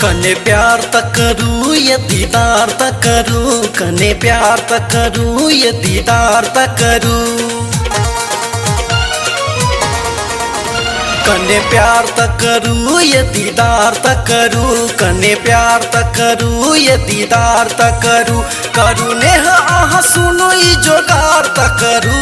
कने प्यार तक करूँ ये दीदार तक करूँ, कने प्यार तक करूँ ये दीदार तक करूँ, कने प्यार तक करूँ ये दीदार तक करूँ, कने प्यार तक करूँ ये दीदार तक करूँ, करूँ नेह आह सुनो ई जोगार तक करूँ,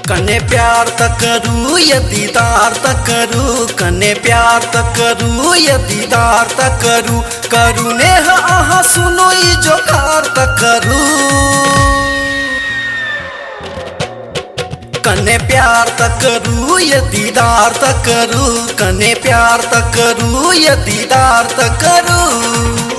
कने प्यार तक करूँ ये दीदार तक करूँ, कने प्यार तक करूँ ये दीदार तक करूँ, करूँ नेह आह सुनो ई जोगार तक करूँ, कने प्यार तक करूँ ये दीदार तक करूँ, कने प्यार तक करूँ ये दीदार तक करूँ।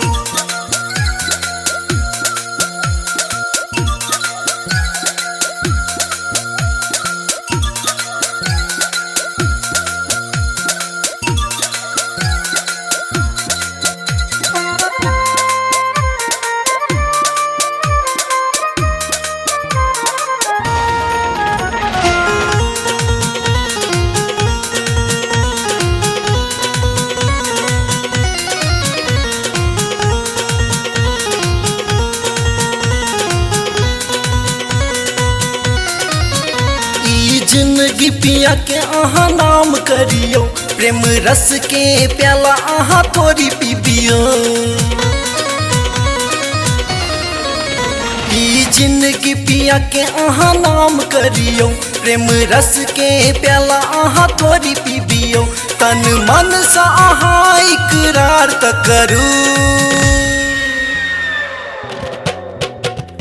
जिंदगी पिया के आहा नाम करियो, प्रेम रस के प्याला आहा थोड़ी पीबियो, ई जिंदगी पिया के आहा नाम करियो, प्रेम रस के प्याला आहा थोड़ी पीबियो, तन मन सा आहा इकरार तक करूँ,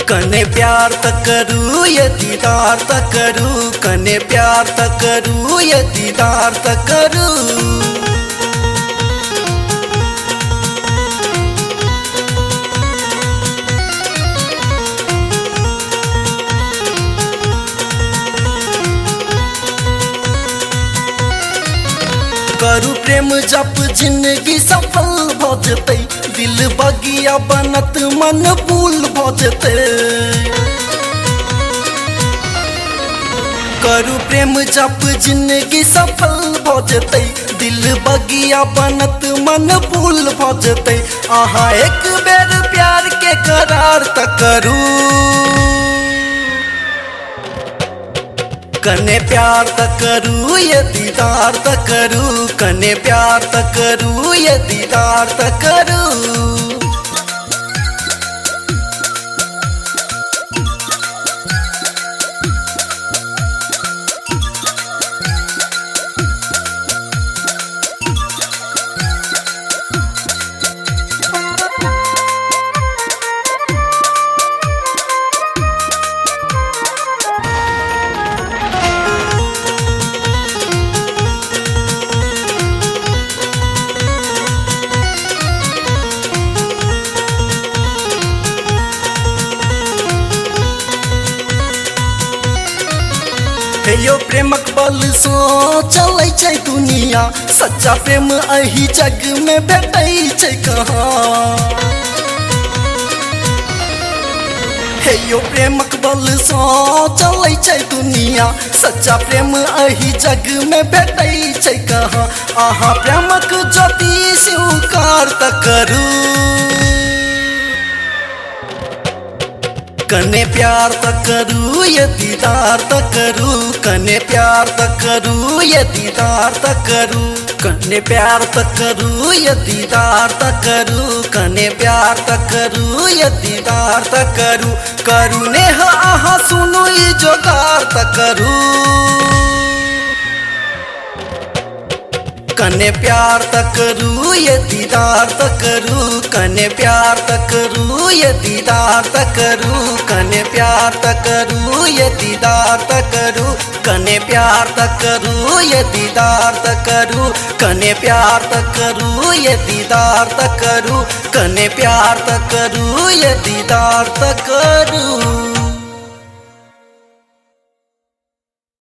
कने प्यार तक करूँ ये दीदार तक करूँ, कने प्यार तक करूँ ये दीदार तक करूँ। करू प्रेम जप जिंदगी सफल भ जतै, दिल बगिया बनत मन फूल भ जतै, करू प्रेम जप जिंदगी सफल भ जतै, दिल बगिया बनत मन फूल भ जतै, आहा एक बेर प्यार के करार तक करूँ, कने प्यार तक करूँ ये दीदार तक करूँ, कने प्यार तक करूँ ये दीदार तक करूँ। यो प्रेमक बल सो चलै छै दुनिया, सच्चा प्रेम एही जग में भेटै छै कहाँ, हे यो प्रेमक बल सो चलै छै दुनिया, सच्चा प्रेम एही जग में भेटै छै कहाँ, आहा प्रेमक ज्योति स्वीकार तक करूँ, कने प्यार तक करूँ ये दीदार तक करूँ, कने प्यार तक करूँ ये दीदार तक करूँ, कने प्यार तक करूँ ये दीदार तक करूँ, कने प्यार तक करूँ ये दीदार तक करूँ, करूँ नेह आहा सुनो ई जोगार तक करूँ, कने प्यार तक करूँ ये दीदार तक करूँ, कने प्यार तक करूँ ये दीदार तक करूँ, कने प्यार तक करूँ ये दीदार तक करूँ, कने प्यार तक करूँ ये दीदार तक करूँ, कने प्यार तक करूँ ये दीदार तक करूँ, कने प्यार तक करूँ ये दीदार तक करूँ।